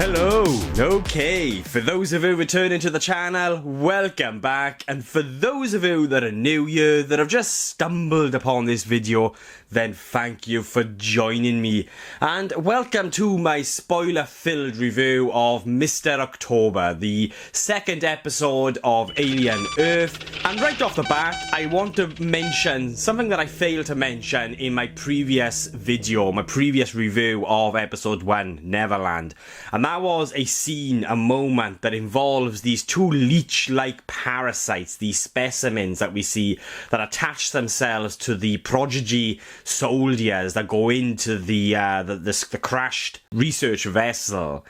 Hello, okay, for those of you returning to the channel, welcome back, and for those of you that are new here, that have just stumbled upon this video, then thank you for joining me, and welcome to my spoiler-filled review of Mr. October, the second episode of Alien Earth. And right off the bat, I want to mention something that I failed to mention in my previous video, my previous review of episode 1, Neverland. And that was a scene, a moment that involves these two leech-like parasites, these specimens that we see that attach themselves to the prodigy soldiers that go into the crashed research vessel.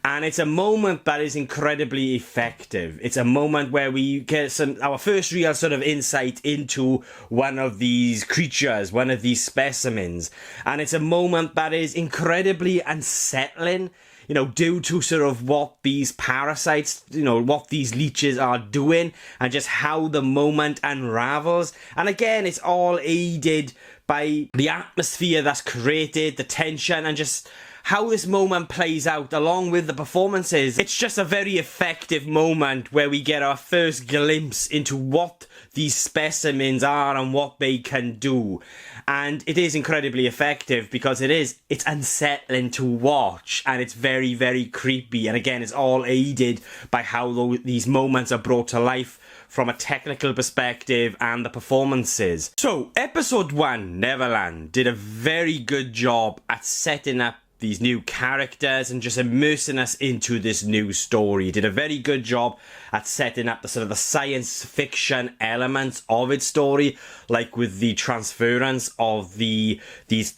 And it's a moment that is incredibly effective. It's a moment where we get our first real sort of insight into one of these creatures, one of these specimens. And it's a moment that is incredibly unsettling, you know, due to sort of what these parasites, you know, what these leeches are doing and just how the moment unravels. And again, it's all aided by the atmosphere that's created, the tension, and just how this moment plays out along with the performances. It's just a very effective moment where we get our first glimpse into what these specimens are and what they can do. And it is incredibly effective because it's unsettling to watch, and it's very, very creepy. And again, it's all aided by how these moments are brought to life from a technical perspective and the performances. So, episode 1, Neverland, did a very good job at setting up these new characters and just immersing us into this new story. It did a very good job at setting up the sort of the science fiction elements of its story, like with the transference of the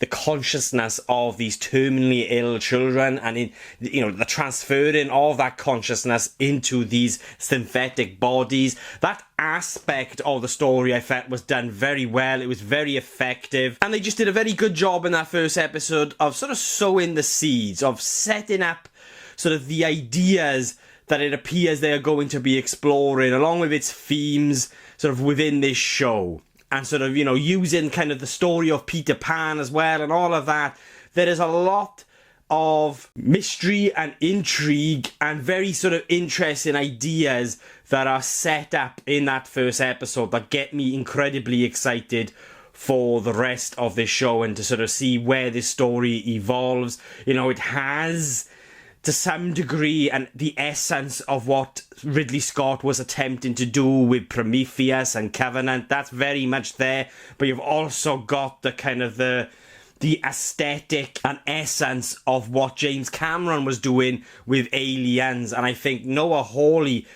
consciousness of these terminally ill children, and the transferring of that consciousness into these synthetic bodies. That aspect of the story I felt was done very well. It was very effective, and they just did a very good job in that first episode of sort of sowing the seeds, of setting up sort of the ideas that it appears they are going to be exploring, along with its themes sort of within this show, and sort of, you know, using kind of the story of Peter Pan as well and all of that. There is a lot of mystery and intrigue and very sort of interesting ideas that are set up in that first episode that get me incredibly excited for the rest of this show and to sort of see where this story evolves. You know, it has to some degree and the essence of what Ridley Scott was attempting to do with Prometheus and Covenant. That's very much there, but you've also got the kind of the aesthetic and essence of what James Cameron was doing with Aliens, and I think Noah Hawley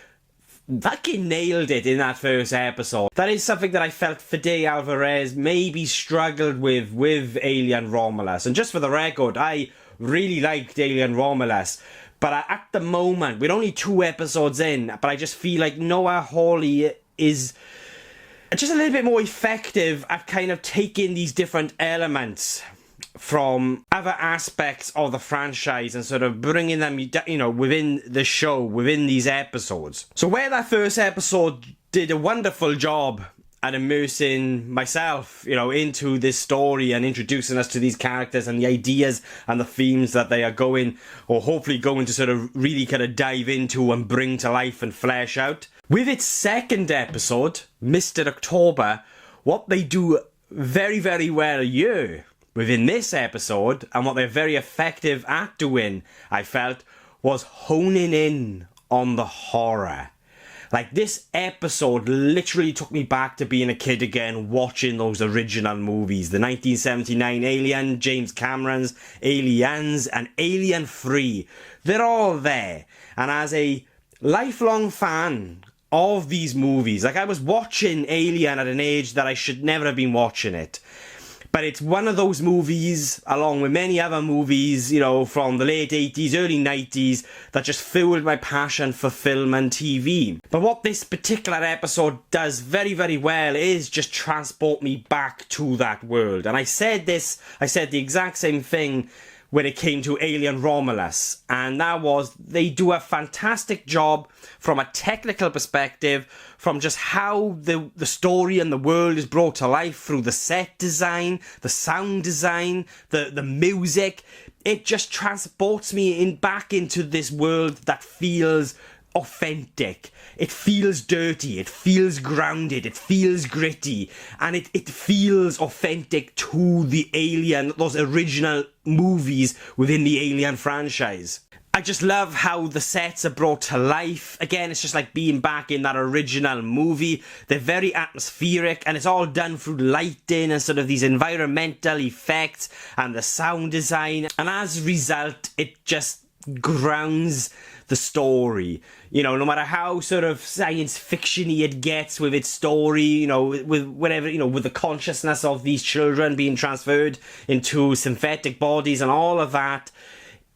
fucking nailed it in that first episode. That is something that I felt Fede Alvarez maybe struggled with Alien Romulus. And just for the record, I really liked Alien Romulus, but at the moment, we're only 2 episodes in, but I just feel like Noah Hawley is just a little bit more effective at kind of taking these different elements from other aspects of the franchise and sort of bringing them, you know, within the show, within these episodes. So where that first episode did a wonderful job at immersing myself, you know, into this story and introducing us to these characters and the ideas and the themes that they are going, or hopefully going to sort of really kind of dive into and bring to life and flesh out. With its second episode, Mr. October, what they do very, very well here within this episode, and what they're very effective at doing, I felt, was honing in on the horror. Like, this episode literally took me back to being a kid again, watching those original movies. The 1979 Alien, James Cameron's Aliens, and Alien 3. They're all there. And as a lifelong fan of these movies, like, I was watching Alien at an age that I should never have been watching it. But it's one of those movies, along with many other movies, you know, from the late 80s, early 90s, that just fueled my passion for film and TV. But what this particular episode does very, very well is just transport me back to that world. And I said the exact same thing when it came to Alien Romulus, and that was, they do a fantastic job from a technical perspective, from just how the story and the world is brought to life through the set design, the sound design, the music. it just transports me back into this world that feels authentic. It feels dirty, it feels grounded, it feels gritty, and it feels authentic to the Alien, those original movies within the Alien franchise. I just love how the sets are brought to life. Again, it's just like being back in that original movie. They're very atmospheric, and it's all done through lighting and sort of these environmental effects and the sound design. And as a result, it just grounds the story. You know, no matter how sort of science fiction-y it gets with its story, you know, with whatever, you know, with the consciousness of these children being transferred into synthetic bodies and all of that,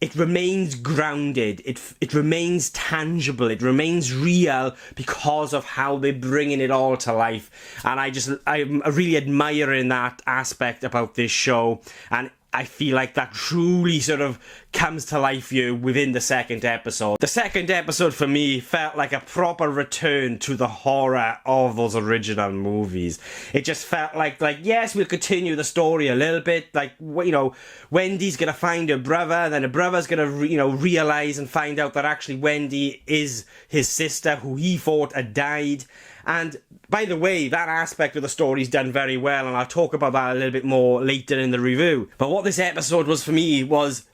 it remains grounded, it remains tangible, it remains real because of how they're bringing it all to life. And I'm really admiring that aspect about this show, and I feel like that truly sort of comes to life here within the second episode. The second episode for me felt like a proper return to the horror of those original movies. It just felt like yes, we'll continue the story a little bit. Like, you know, Wendy's gonna find her brother, then her brother's gonna realize and find out that actually Wendy is his sister, who he thought had died. And by the way, that aspect of the story's done very well, and I'll talk about that a little bit more later in the review. But what this episode was for me was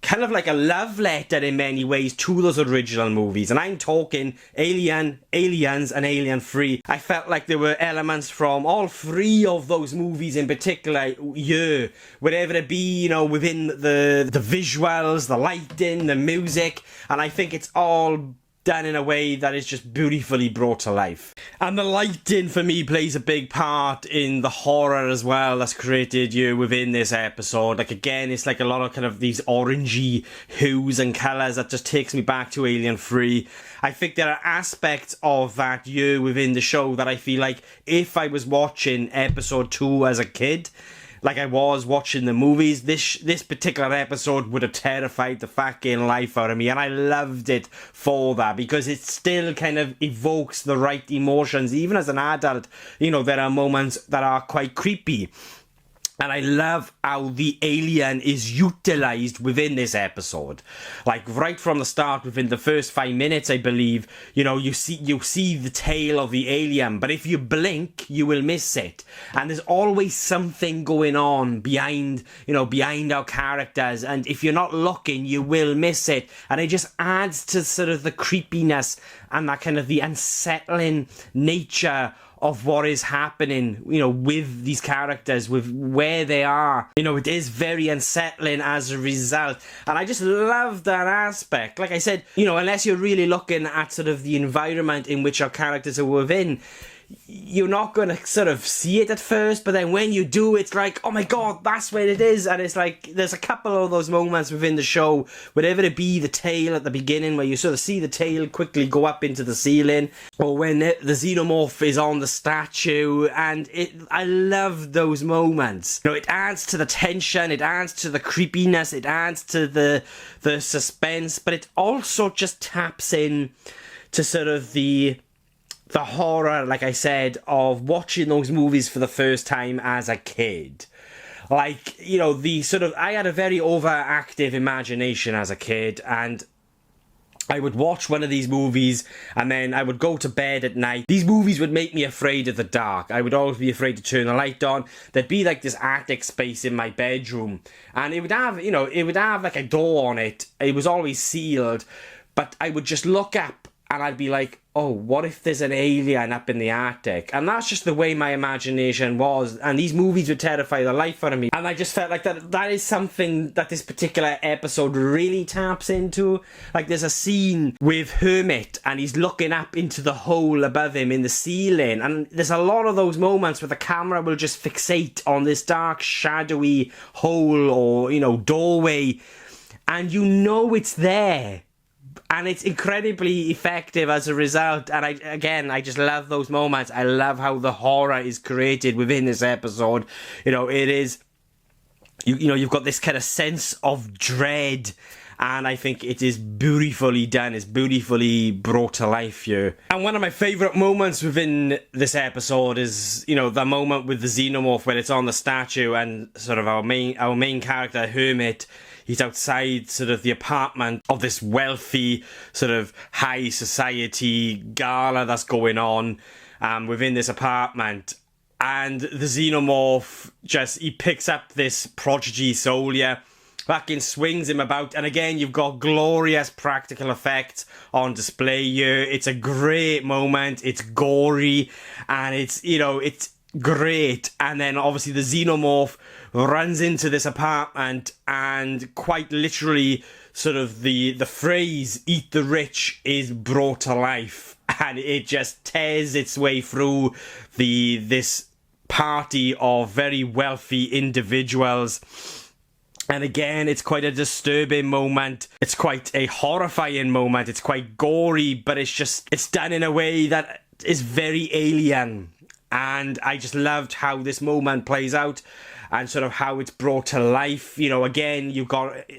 kind of like a love letter in many ways to those original movies. And I'm talking Alien, Aliens, and Alien 3. I felt like there were elements from all three of those movies in particular, yeah, whatever it be, you know, within the visuals, the lighting, the music, and I think it's all done in a way that is just beautifully brought to life. And the lighting for me plays a big part in the horror as well that's created you within this episode. Like, again, it's like a lot of kind of these orangey hues and colours that just takes me back to Alien 3. I think there are aspects of that you within the show that I feel like if I was watching episode 2 as a kid, like I was watching the movies, this particular episode would have terrified the fucking life out of me, and I loved it for that, because it still kind of evokes the right emotions. Even as an adult, you know, there are moments that are quite creepy. And I love how the alien is utilised within this episode. Like, right from the start, within the first 5 minutes, I believe, you know, you see the tail of the alien, but if you blink, you will miss it. And there's always something going on behind our characters, and if you're not looking, you will miss it. And it just adds to sort of the creepiness and that kind of the unsettling nature of what is happening, you know, with these characters, with where they are. You know, it is very unsettling as a result. And I just love that aspect. Like I said, you know, unless you're really looking at sort of the environment in which our characters are within, you're not going to sort of see it at first, but then when you do, it's like, oh my god, that's where it is. And it's like, there's a couple of those moments within the show, whatever it be, the tail at the beginning, where you sort of see the tail quickly go up into the ceiling, or when the xenomorph is on the statue, and I love those moments. You know, it adds to the tension, it adds to the creepiness, it adds to the suspense, but it also just taps in to sort of the horror, like I said, of watching those movies for the first time as a kid. Like, you know, I had a very overactive imagination as a kid, and I would watch one of these movies and then I would go to bed at night. These movies would make me afraid of the dark. I would always be afraid to turn the light on. There'd be like this attic space in my bedroom, and it would have like a door on it. It was always sealed, but I would just look up and I'd be like, oh, what if there's an alien up in the Arctic? And that's just the way my imagination was. And these movies would terrify the life out of me. And I just felt like that is something that this particular episode really taps into. Like, there's a scene with Hermit and he's looking up into the hole above him in the ceiling. And there's a lot of those moments where the camera will just fixate on this dark, shadowy hole or, you know, doorway. And you know it's there. And it's incredibly effective as a result. And I just love those moments. I love how the horror is created within this episode. You know, it is, you know, you've got this kind of sense of dread and I think it is beautifully done. It's beautifully brought to life here. And one of my favourite moments within this episode is, you know, the moment with the xenomorph where it's on the statue and sort of our main character, Hermit, he's outside sort of the apartment of this wealthy sort of high society gala that's going on within this apartment. And the xenomorph he picks up this prodigy soldier, fucking swings him about. And again, you've got glorious practical effects on display here. It's a great moment. It's gory and it's, you know, it's great. And then obviously the xenomorph runs into this apartment and quite literally sort of the phrase "eat the rich" is brought to life, and it just tears its way through this party of very wealthy individuals. And again, it's quite a disturbing moment. It's quite a horrifying moment. It's quite gory, but it's done in a way that is very alien. And I just loved how this moment plays out and sort of how it's brought to life. You know, again,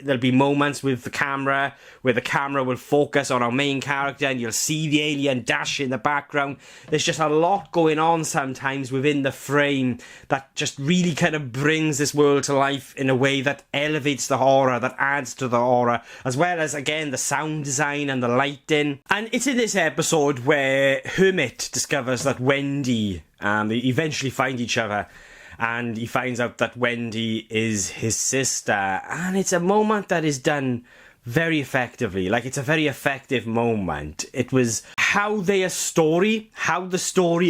there'll be moments with the camera where the camera will focus on our main character and you'll see the alien dash in the background. There's just a lot going on sometimes within the frame that just really kind of brings this world to life in a way that elevates the horror, that adds to the horror, as well as, again, the sound design and the lighting. And it's in this episode where Hermit discovers that Wendy, they eventually find each other, and he finds out that Wendy is his sister. And it's a moment that is done very effectively. Like, it's a very effective moment. It was how the story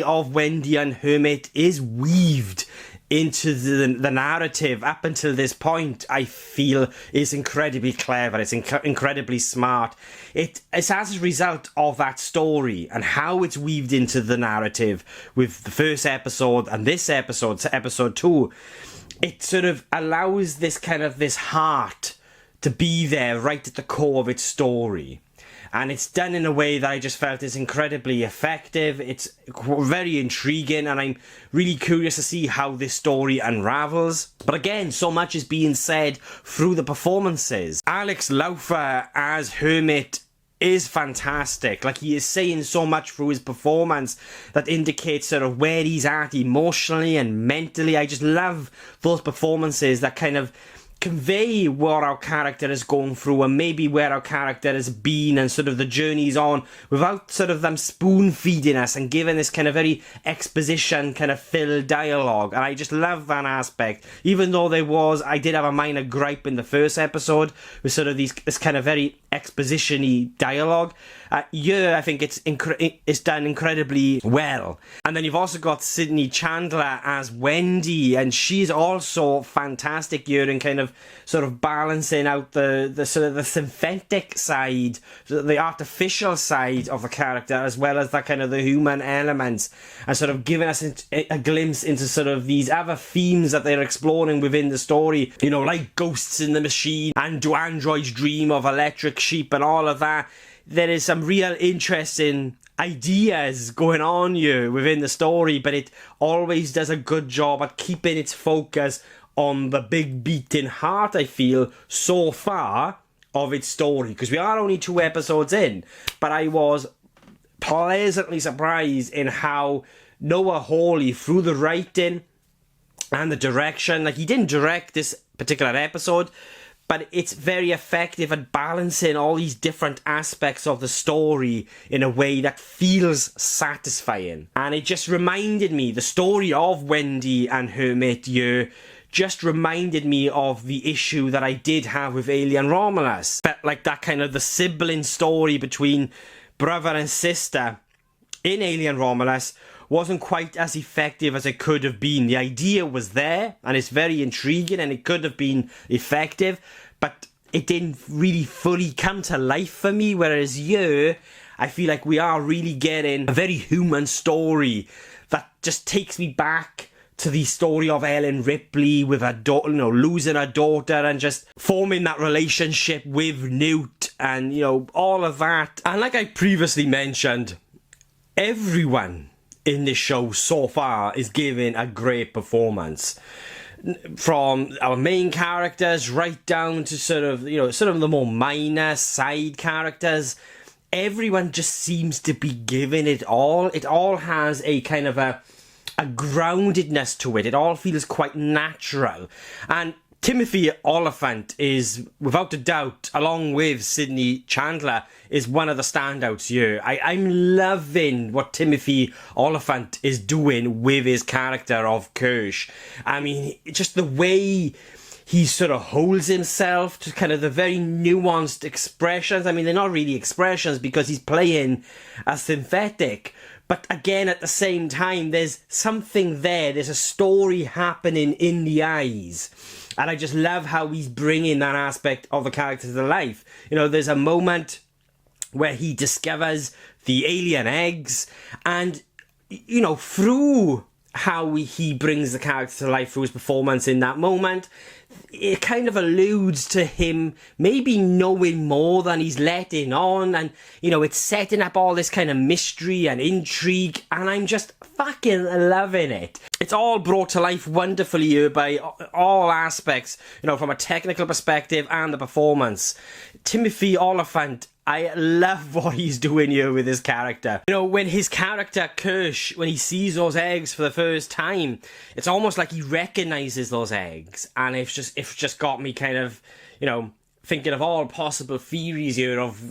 of Wendy and Hermit is weaved into the narrative up until this point, I feel is incredibly clever. It's incredibly smart. It's as a result of that story and how it's weaved into the narrative with the first episode and this episode, episode 2. It sort of allows this heart to be there right at the core of its story. And it's done in a way that I just felt is incredibly effective. It's very intriguing, and I'm really curious to see how this story unravels. But again, so much is being said through the performances. Alex Lawther as Hermit is fantastic. Like, he is saying so much through his performance that indicates sort of where he's at emotionally and mentally. I just love those performances that kind of convey what our character is going through and maybe where our character has been and sort of the journey's on, without sort of them spoon feeding us and giving this kind of very exposition kind of filled dialogue. And I just love that aspect, even though I did have a minor gripe in the first episode with sort of this kind of very exposition-y dialogue. I think it's done incredibly well. And then you've also got Sydney Chandler as Wendy, and she's also fantastic here in kind of sort of balancing out the sort of the synthetic side, the artificial side of the character, as well as that kind of the human elements, and sort of giving us a glimpse into sort of these other themes that they're exploring within the story, you know, like ghosts in the machine and do androids dream of electric sheep and all of that. There is some real interesting ideas going on here within the story, but it always does a good job at keeping its focus on the big beating heart, I feel, so far of its story, because we are only 2 episodes in. But I was pleasantly surprised in how Noah Hawley, through the writing and the direction, like, he didn't direct this particular episode, but it's very effective at balancing all these different aspects of the story in a way that feels satisfying. And it just reminded me, the story of Wendy and Hermit here just reminded me of the issue that I did have with Alien Romulus. But like that kind of the sibling story between brother and sister in Alien Romulus wasn't quite as effective as it could have been. The idea was there, and it's very intriguing, and it could have been effective, but it didn't really fully come to life for me. Whereas here, I feel like we are really getting a very human story that just takes me back to the story of Ellen Ripley with her daughter, you know, losing her daughter and just forming that relationship with Newt and, you know, all of that. And like I previously mentioned, everyone in this show so far is giving a great performance. from our main characters right down to sort of the more minor side characters. Everyone just seems to be giving it all. It all has a kind of a groundedness to it. It all feels quite natural. And Timothy Olyphant is, without a doubt, along with Sidney Chandler, is one of the standouts here. I'm loving what Timothy Olyphant is doing with his character of Kirsch. I mean, just the way he sort of holds himself to kind of the very nuanced expressions. I mean, they're not really expressions because he's playing a synthetic. But again, at the same time, there's something there. There's a story happening in the eyes. And I just love how he's bringing that aspect of the character to life. There's a moment where he discovers the alien eggs. And, through how he brings the character to life through his performance in that moment, it kind of alludes to him maybe knowing more than he's letting on, and it's setting up all this kind of mystery and intrigue, and I'm just fucking loving it. It's all brought to life wonderfully here by all aspects, from a technical perspective and the performance. Timothy Olyphant, I love what he's doing here with his character. When his character, Kirsch, when he sees those eggs for the first time, it's almost like he recognises those eggs. And it's just got me kind of, thinking of all possible theories here of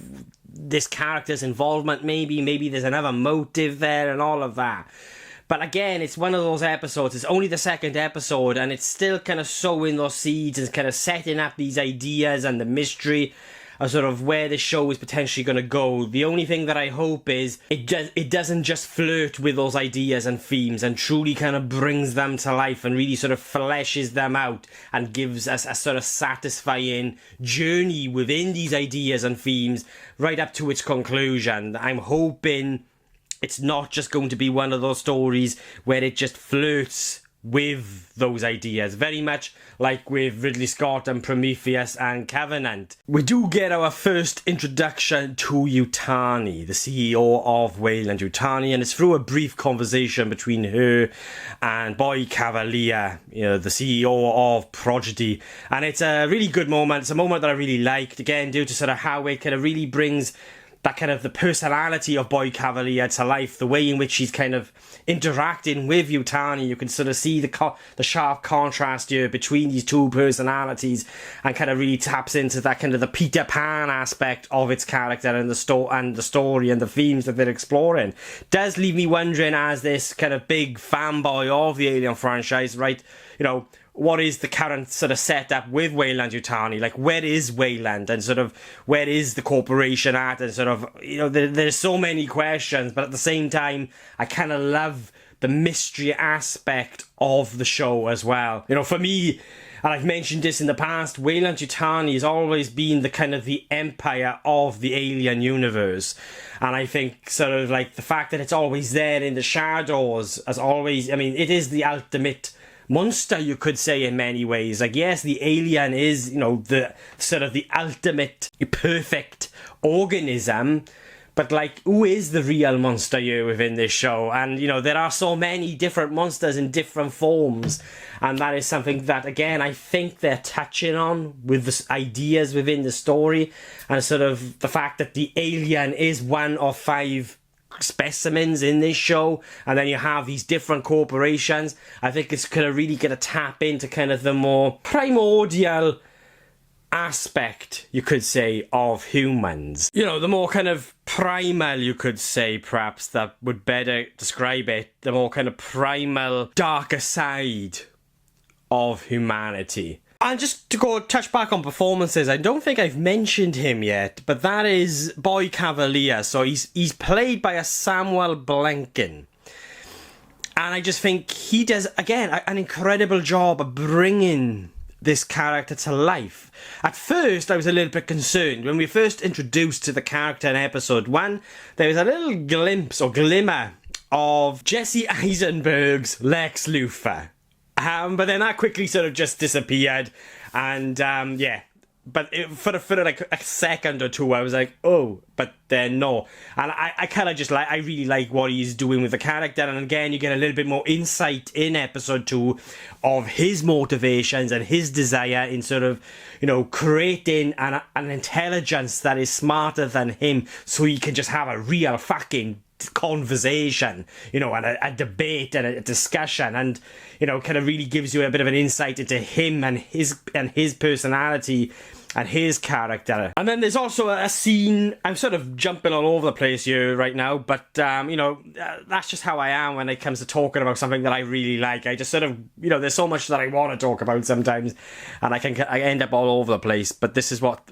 this character's involvement. Maybe there's another motive there and all of that. But again, it's one of those episodes, it's only the second episode, and it's still kind of sowing those seeds and kind of setting up these ideas and the mystery of sort of where the show is potentially going to go. The only thing that I hope is it doesn't just flirt with those ideas and themes and truly kind of brings them to life and really sort of fleshes them out and gives us a sort of satisfying journey within these ideas and themes right up to its conclusion. I'm hoping it's not just going to be one of those stories where it just flirts with those ideas, very much like with Ridley Scott and Prometheus and Covenant. We do get our first introduction to Yutani, the CEO of Weyland-Yutani, and it's through a brief conversation between her and Boy Cavalier, the CEO of Prodigy, and it's a really good moment. It's a moment that I really liked, again, due to sort of how it kind of really brings that kind of the personality of Boy Cavalier to life, the way in which he's kind of interacting with Yutani. You can sort of see the sharp contrast here between these two personalities, and kind of really taps into that kind of the Peter Pan aspect of its character and the story and the themes that they're exploring. Does leave me wondering, as this kind of big fanboy of the Alien franchise, right, what is the current sort of setup with Weyland-Yutani? Like, where is Weyland, and sort of where is the corporation at? And sort of, there's so many questions, but at the same time, I kind of love the mystery aspect of the show as well. For me, and I've mentioned this in the past, Weyland-Yutani has always been the kind of the empire of the Alien universe. And I think sort of like the fact that it's always there in the shadows, as always, I mean, it is the ultimate monster, you could say, in many ways. Like, yes, the alien is, the sort of the ultimate perfect organism, but like, who is the real monster here within this show? And there are so many different monsters in different forms, and that is something that, again, I think they're touching on with the ideas within the story, and sort of the fact that the alien is one of 5 specimens in this show, and then you have these different corporations. I think it's kind of really going to tap into kind of the more primordial aspect, you could say, of humans. The more kind of primal, you could say, perhaps, that would better describe it, the more kind of primal, darker side of humanity. And just to go touch back on performances, I don't think I've mentioned him yet, but that is Boy Cavalier. So he's played by a Samuel Blenkin. And I just think he does, again, an incredible job of bringing this character to life. At first, I was a little bit concerned. When we first introduced to the character in episode 1, there was a little glimpse or glimmer of Jesse Eisenberg's Lex Luthor. But then that quickly sort of just disappeared. And, for like a second or two, I was like, oh, but then no. And I kind of just I really like what he's doing with the character. And again, you get a little bit more insight in episode 2 of his motivations and his desire in sort of, creating an intelligence that is smarter than him, so he can just have a real fucking conversation, and a debate and a discussion, and kind of really gives you a bit of an insight into him and his personality and his character. And then there's also a scene, I'm sort of jumping all over the place here right now, but that's just how I am when it comes to talking about something that I really like. I just sort of, there's so much that I want to talk about sometimes, and I end up all over the place, but this is what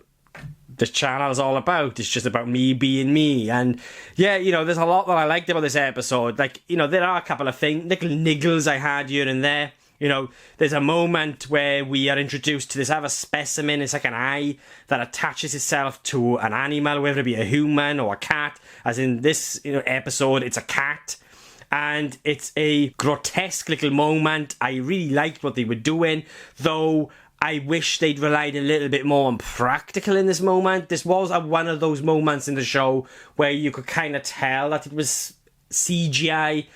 this channel is all about. It's just about me being me. And yeah, there's a lot that I liked about this episode. Like, there are a couple of things, little niggles I had here and there. There's a moment where we are introduced to this other specimen. It's like an eye that attaches itself to an animal, whether it be a human or a cat. As in this episode, it's a cat. And it's a grotesque little moment. I really liked what they were doing, though I wish they'd relied a little bit more on practical in this moment. This was one of those moments in the show where you could kind of tell that it was CGI.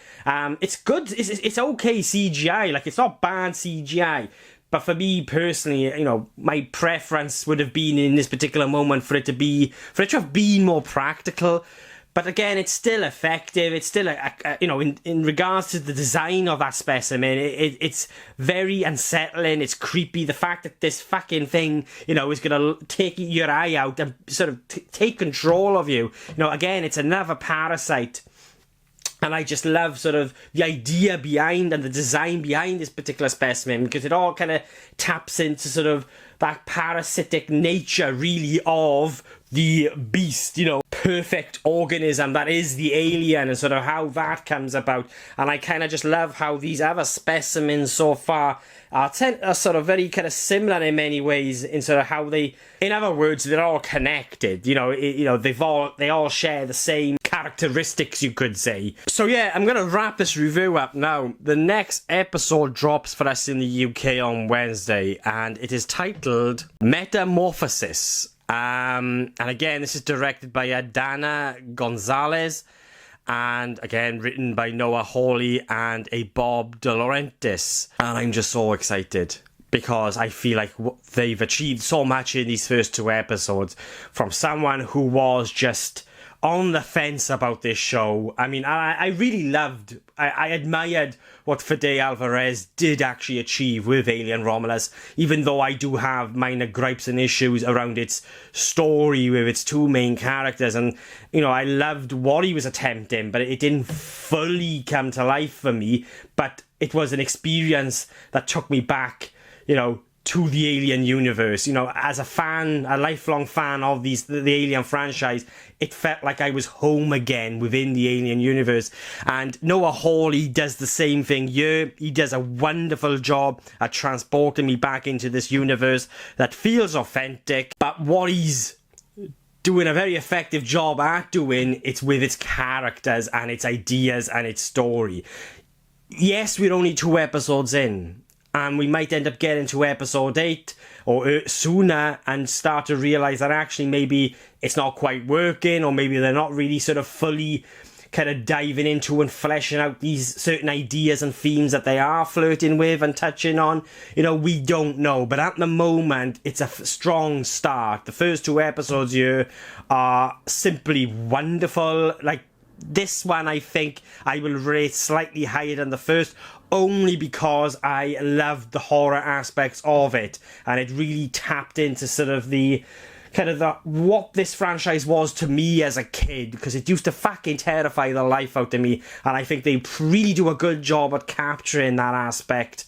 It's good. It's okay CGI. Like, it's not bad CGI. But for me personally, my preference would have been in this particular moment for it to have been more practical. But again, it's still effective. It's still, in regards to the design of that specimen, it's very unsettling. It's creepy. The fact that this fucking thing, is going to take your eye out and sort of take control of you. Again, it's another parasite. And I just love sort of the idea behind and the design behind this particular specimen, because it all kind of taps into sort of that parasitic nature, really, of the beast, perfect organism that is the alien, and sort of how that comes about. And I kind of just love how these other specimens so far are sort of very kind of similar in many ways in sort of how they, in other words, they're all connected. They all share the same characteristics, you could say. So yeah, I'm gonna wrap this review up now. The next episode drops for us in the UK on Wednesday, and it is titled Metamorphosis. And again, this is directed by Adana Gonzalez, and again written by Noah Hawley and a Bob De Laurentiis. And I'm just so excited, because I feel like they've achieved so much in these first 2 episodes from someone who was just on the fence about this show. I mean, I really loved, I admired what Fede Alvarez did actually achieve with Alien Romulus, even though I do have minor gripes and issues around its story with its 2 main characters. And, I loved what he was attempting, but it didn't fully come to life for me. But it was an experience that took me back, to the Alien universe. As a fan, a lifelong fan of the Alien franchise, it felt like I was home again within the Alien universe. And Noah Hawley does the same thing here. He does a wonderful job at transporting me back into this universe that feels authentic. But what he's doing a very effective job at doing, it's with its characters and its ideas and its story. Yes, we're only 2 episodes in, and we might end up getting to episode 8 or sooner and start to realise that actually maybe it's not quite working, or maybe they're not really sort of fully kind of diving into and fleshing out these certain ideas and themes that they are flirting with and touching on. We don't know. But at the moment, it's a strong start. The first 2 episodes here are simply wonderful. Like, this one, I think I will rate slightly higher than the first, only because I loved the horror aspects of it, and it really tapped into sort of the kind of what this franchise was to me as a kid, because it used to fucking terrify the life out of me, and I think they really do a good job at capturing that aspect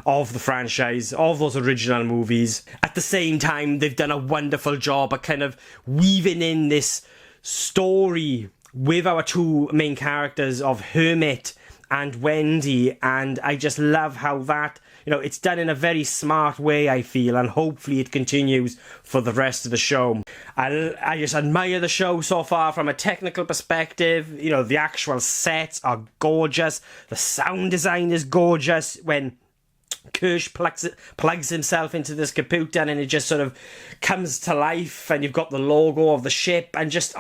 of the franchise, of those original movies. At the same time, they've done a wonderful job at kind of weaving in this story with our 2 main characters of Hermit and Wendy, and I just love how that, it's done in a very smart way, I feel, and hopefully it continues for the rest of the show. I just admire the show so far from a technical perspective. The actual sets are gorgeous, the sound design is gorgeous. When Kirsch plugs himself into this computer and it just sort of comes to life, and you've got the logo of the ship, and just,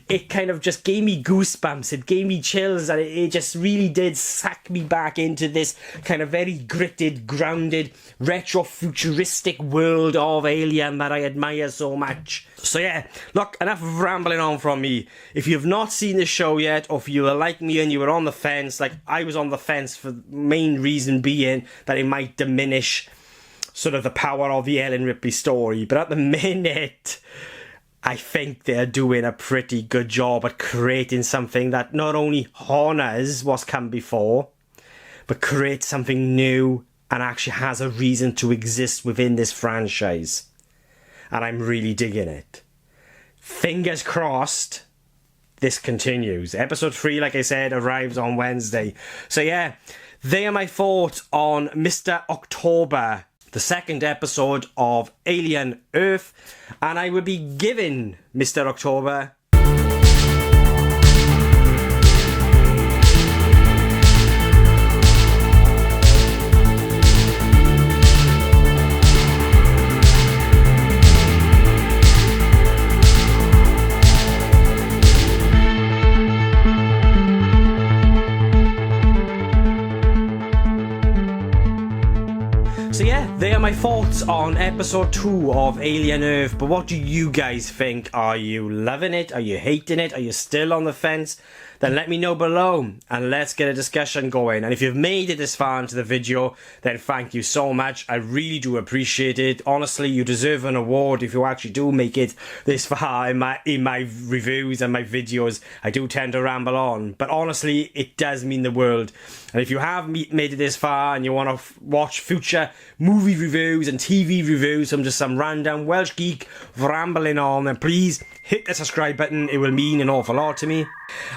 it kind of just gave me goosebumps, it gave me chills, and it just really did suck me back into this kind of very gritted, grounded, retro-futuristic world of Alien that I admire so much. So yeah, look, enough of rambling on from me. If you've not seen the show yet, or if you were like me and you were on the fence, like I was on the fence, for the main reason being that it might diminish sort of the power of the Ellen Ripley story, but at the minute, I think they're doing a pretty good job at creating something that not only honours what's come before, but creates something new and actually has a reason to exist within this franchise. And I'm really digging it. Fingers crossed, this continues. Episode 3, like I said, arrives on Wednesday. So yeah, they are my thoughts on Mr. October, the second episode of Alien Earth. And I will be giving Mr. October they are my thoughts on episode 2 of Alien Earth. But what do you guys think? Are you loving it? Are you hating it? Are you still on the fence? Then let me know below and let's get a discussion going. And if you've made it this far into the video, then thank you so much. I really do appreciate it. Honestly, you deserve an award if you actually do make it this far in my reviews and my videos. I do tend to ramble on, but honestly, it does mean the world. And if you have made it this far and you want to watch future movie reviews and TV reviews from just some random Welsh geek rambling on, then please hit the subscribe button. It will mean an awful lot to me.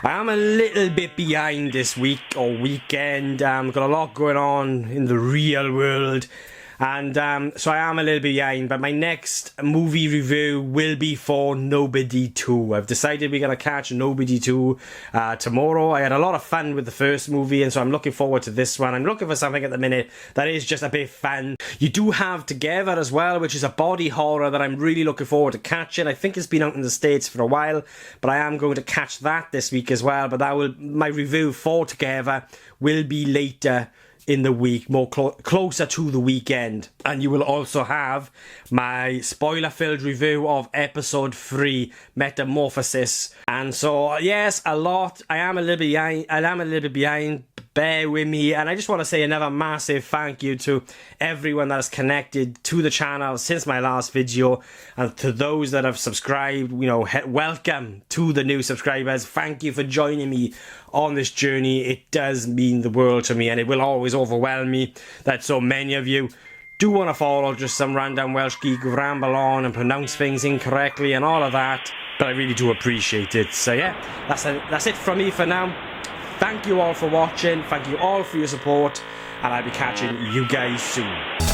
I am a little bit behind this week or weekend. Got a lot going on in the real world. And so I am a little bit behind, but my next movie review will be for Nobody 2. I've decided we're going to catch Nobody 2 tomorrow. I had a lot of fun with the first movie, and so I'm looking forward to this one. I'm looking for something at the minute that is just a bit fun. You do have Together as well, which is a body horror that I'm really looking forward to catching. I think it's been out in the States for a while, but I am going to catch that this week as well. But my review for Together will be later in the week, more closer to the weekend. And you will also have my spoiler-filled review of episode 3, Metamorphosis. And so, yes, a lot. I am a little bit behind. Bear with me, and I just want to say another massive thank you to everyone that has connected to the channel since my last video, and to those that have subscribed. You know, welcome to the new subscribers. Thank you for joining me on this journey. It does mean the world to me, and it will always overwhelm me that so many of you do want to follow just some random Welsh geek ramble on and pronounce things incorrectly and all of that, but I really do appreciate it. So yeah, that's it from me for now. Thank you all for watching, thank you all for your support, and I'll be catching you guys soon.